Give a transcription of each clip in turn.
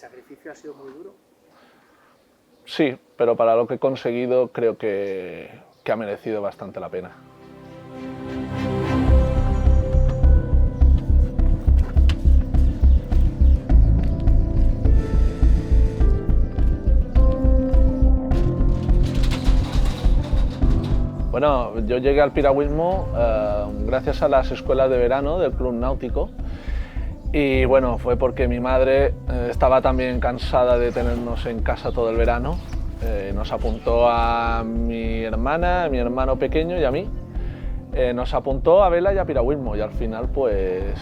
sacrificio ha sido muy duro? Sí, pero para lo que he conseguido creo que ha merecido bastante la pena. Bueno, yo llegué al piragüismo gracias a las escuelas de verano del Club Náutico y bueno, fue porque mi madre estaba también cansada de tenernos en casa todo el verano. Nos apuntó a mi hermana, a mi hermano pequeño y a mí. Nos apuntó a vela y a piragüismo y al final pues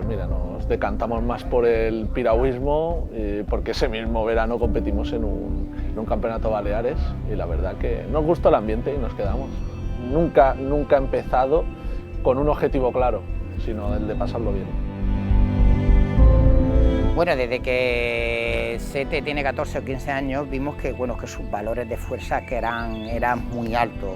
mira, nos decantamos más por el piragüismo porque ese mismo verano competimos en un campeonato Baleares y la verdad que nos gustó el ambiente y nos quedamos. Nunca he empezado con un objetivo claro, sino el de pasarlo bien. Bueno, desde que Sete tiene 14 o 15 años vimos que, bueno, que sus valores de fuerza que eran muy altos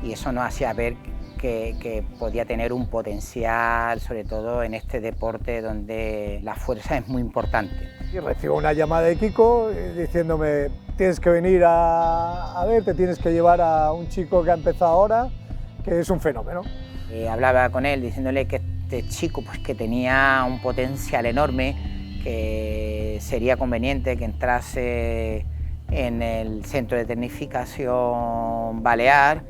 y eso nos hacía ver que podía tener un potencial, sobre todo en este deporte donde la fuerza es muy importante. Y recibo una llamada de Kiko diciéndome: tienes que venir a ver, te tienes que llevar a un chico que ha empezado ahora, que es un fenómeno. Hablaba con él diciéndole que este chico pues, que tenía un potencial enorme, que sería conveniente que entrase en el centro de tecnificación balear.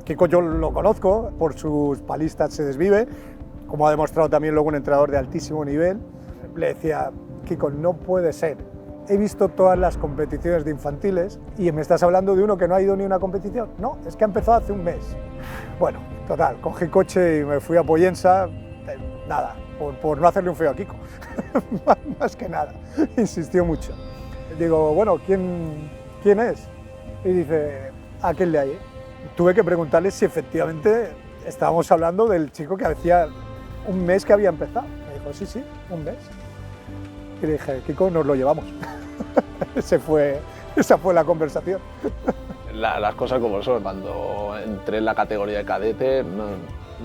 Kiko yo lo conozco, por sus palistas se desvive, como ha demostrado también luego un entrenador de altísimo nivel. Le decía: Kiko, no puede ser, he visto todas las competiciones de infantiles y me estás hablando de uno que no ha ido ni a una competición. No, es que ha empezado hace un mes. Bueno, total, cogí coche y me fui a Pollensa, nada, por no hacerle un feo a Kiko, más que nada, insistió mucho. Digo, bueno, ¿quién es? Y dice: aquel de ahí. Tuve que preguntarle si efectivamente estábamos hablando del chico que hacía un mes que había empezado. Me dijo: sí, un mes. Y le dije: Kiko, nos lo llevamos. Esa fue la conversación. Las cosas como son. Cuando entré en la categoría de cadete,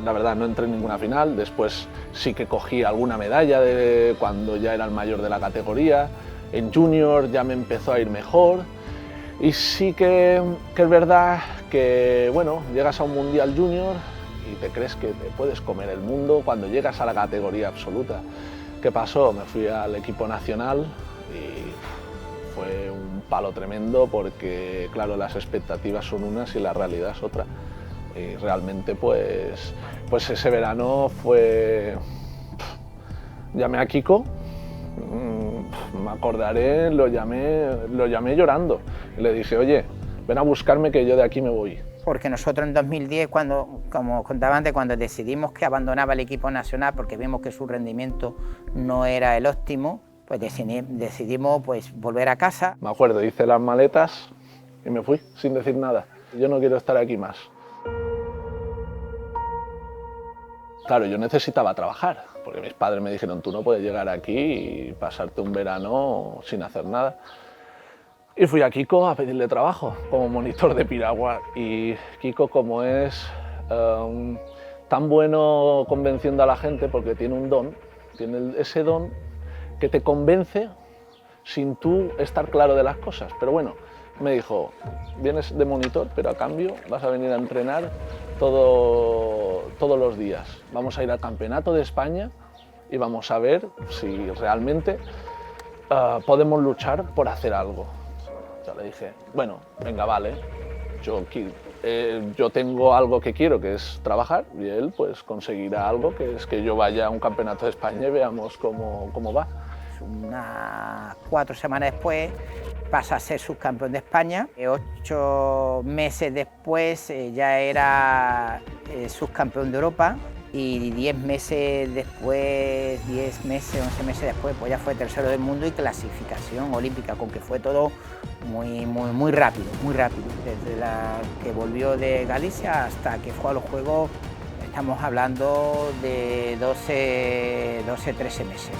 la verdad no entré en ninguna final. Después sí que cogí alguna medalla cuando ya era el mayor de la categoría. En junior ya me empezó a ir mejor. Y sí que es verdad que, bueno, llegas a un mundial junior y te crees que te puedes comer el mundo cuando llegas a la categoría absoluta. ¿Qué pasó? Me fui al equipo nacional y fue un palo tremendo porque, claro, las expectativas son unas y la realidad es otra. Y realmente, pues ese verano fue... Llamé a Kiko, me acordaré, lo llamé llorando y le dije: oye, ven a buscarme que yo de aquí me voy. Porque nosotros en 2010, como contaba antes, cuando decidimos que abandonaba el equipo nacional porque vimos que su rendimiento no era el óptimo, pues decidimos pues, volver a casa. Me acuerdo, hice las maletas y me fui sin decir nada. Yo no quiero estar aquí más. Claro, yo necesitaba trabajar, porque mis padres me dijeron: tú no puedes llegar aquí y pasarte un verano sin hacer nada. Y fui a Kiko a pedirle trabajo como monitor de piragua. Y Kiko, como es tan bueno convenciendo a la gente, porque tiene un don, tiene ese don que te convence sin tú estar claro de las cosas. Pero bueno, me dijo: vienes de monitor, pero a cambio vas a venir a entrenar todos los días. Vamos a ir al campeonato de España y vamos a ver si realmente podemos luchar por hacer algo. Ya le dije: bueno, venga, vale, yo tengo algo que quiero, que es trabajar, y él pues conseguirá algo, que es que yo vaya a un campeonato de España y veamos cómo va. Unas 4 semanas después pasa a ser subcampeón de España. 8 meses después ya era subcampeón de Europa y 10 meses después, 11 meses después, pues ya fue tercero del mundo y clasificación olímpica, con que fue todo muy rápido, desde la que volvió de Galicia hasta que fue a los Juegos. Estamos hablando de 13 meses.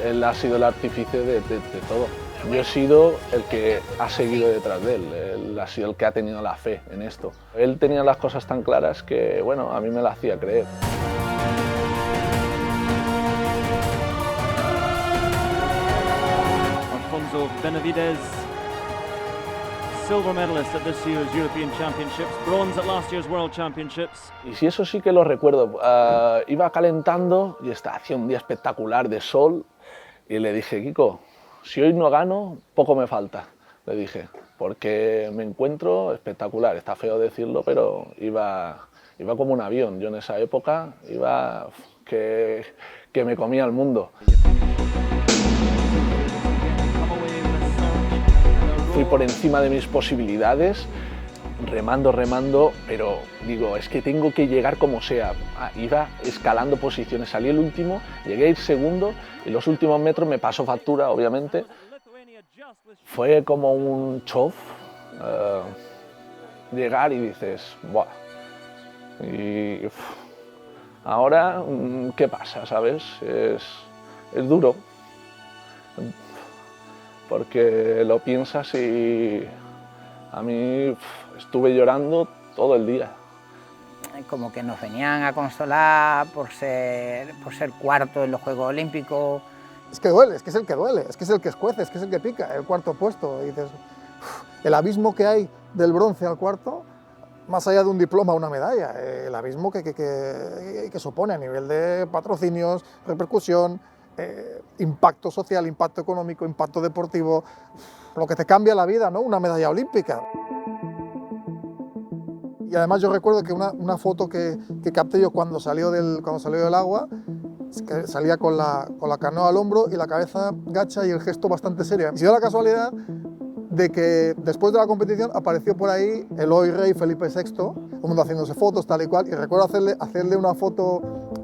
Él ha sido el artífice de todo. Yo he sido el que ha seguido detrás de él, él ha sido el que ha tenido la fe en esto. Él tenía las cosas tan claras que, bueno, a mí me la hacía creer. Benavides, silver medalist at this year's European Championships, bronze at last year's World Championships. Y si eso sí que lo recuerdo, iba calentando y hacía un día espectacular de sol y le dije, Kiko, si hoy no gano, poco me falta, le dije, porque me encuentro espectacular, está feo decirlo, pero iba como un avión. Yo en esa época iba que me comía el mundo. Fui por encima de mis posibilidades, remando, pero digo, es que tengo que llegar como sea. Iba escalando posiciones, salí el último, llegué a ir segundo y los últimos metros me pasó factura, obviamente. Fue como un chof, llegar y dices, ¡buah! Y ahora, ¿qué pasa? ¿Sabes? Es duro, porque lo piensas y a mí estuve llorando todo el día. Como que nos venían a consolar por ser cuarto en los Juegos Olímpicos. Es que duele, es que es el que duele, es que es el que escuece, es que es el que pica, el cuarto puesto. Y dices, el abismo que hay del bronce al cuarto, más allá de un diploma o una medalla, el abismo que supone a nivel de patrocinios, repercusión, impacto social, impacto económico, impacto deportivo, lo que te cambia la vida, ¿no? Una medalla olímpica. Y además yo recuerdo que una foto que capté yo cuando salió del agua, que salía con la canoa al hombro y la cabeza gacha y el gesto bastante serio. Y se dio la casualidad de que después de la competición apareció por ahí el hoy rey Felipe VI, todo el mundo haciéndose fotos, tal y cual, y recuerdo hacerle una foto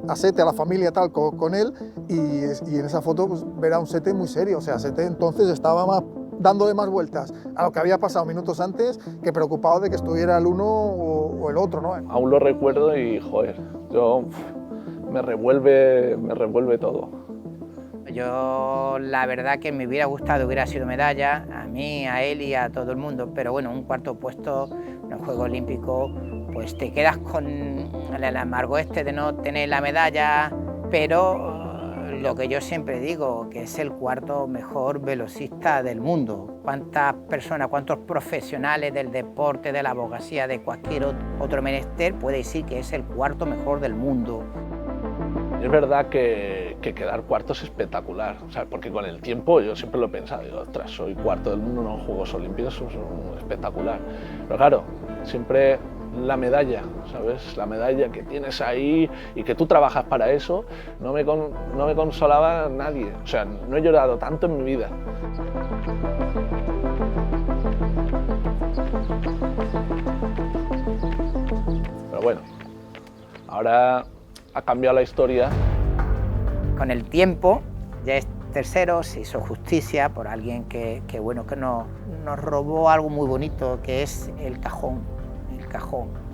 a Sete, a la familia, tal, con él, y en esa foto pues, ver a un Sete muy serio, o sea, Sete entonces estaba dándole más vueltas a lo que había pasado minutos antes que preocupado de que estuviera el uno o el otro, ¿no? Aún lo recuerdo y, joder, me revuelve todo. Yo la verdad que me hubiera gustado, hubiera sido medalla, a mí, a él y a todo el mundo, pero bueno, un cuarto puesto en los Juegos Olímpicos, pues te quedas con el amargo de no tener la medalla, pero lo que yo siempre digo, que es el cuarto mejor velocista del mundo. ¿Cuántas personas, cuántos profesionales del deporte, de la abogacía, de cualquier otro menester puede decir que es el cuarto mejor del mundo? Es verdad que quedar cuarto es espectacular, o sea, porque con el tiempo yo siempre lo he pensado, digo, ostras, soy cuarto del mundo en los Juegos Olímpicos, eso es espectacular. Pero claro, siempre la medalla, ¿sabes? La medalla que tienes ahí y que tú trabajas para eso, no me consolaba nadie, o sea, no he llorado tanto en mi vida. Pero bueno, ahora ha cambiado la historia. Con el tiempo ya es tercero, se hizo justicia por alguien que nos robó algo muy bonito, que es el cajón,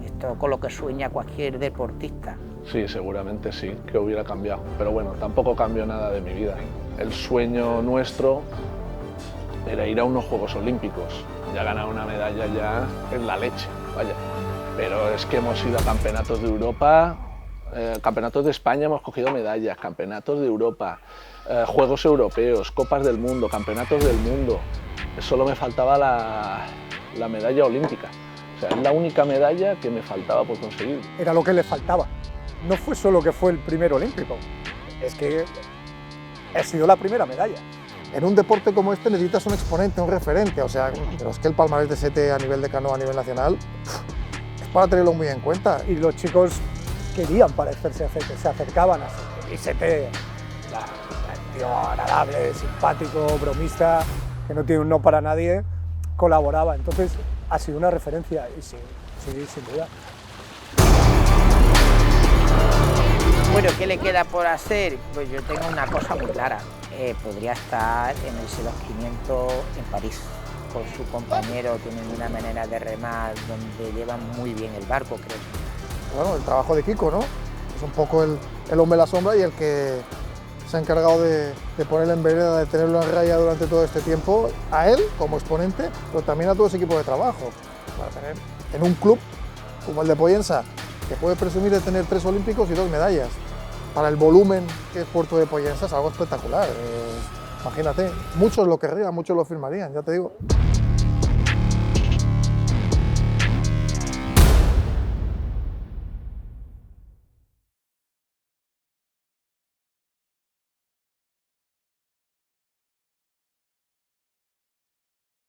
esto con lo que sueña cualquier deportista. Sí, seguramente sí, que hubiera cambiado, pero bueno, tampoco cambió nada de mi vida. El sueño nuestro era ir a unos Juegos Olímpicos, ya ganar una medalla ya es la leche, vaya. Pero es que hemos ido a campeonatos de Europa, campeonatos de España hemos cogido medallas, campeonatos de Europa, Juegos Europeos, Copas del Mundo, campeonatos del mundo. Solo me faltaba la medalla olímpica. O sea, es la única medalla que me faltaba por conseguir. Era lo que le faltaba. No fue solo que fue el primer olímpico, es que ha sido la primera medalla. En un deporte como este necesitas un exponente, un referente, o sea, pero es que el palmarés de Sete a nivel de canoa, a nivel nacional, es para tenerlo muy en cuenta. Y los chicos querían parecerse a Sete, se acercaban a Sete. Y Sete, tío agradable, simpático, bromista, que no tiene un no para nadie, colaboraba. Entonces ha sido una referencia y sí, sin duda. Bueno, ¿qué le queda por hacer? Pues yo tengo una cosa muy clara. Podría estar en el 500 en París. Con su compañero tienen una manera de remar donde llevan muy bien el barco, creo. Bueno, el trabajo de Kiko, ¿no? Es un poco el hombre de la sombra y el que se ha encargado de ponerle en vereda, de tenerlo en raya durante todo este tiempo, a él como exponente, pero también a todo ese equipo de trabajo. Para tener en un club como el de Pollensa, que puede presumir de tener 3 olímpicos y 2 medallas. Para el volumen que es Puerto de Pollensa es algo espectacular. Imagínate, muchos lo querrían, muchos lo firmarían, ya te digo.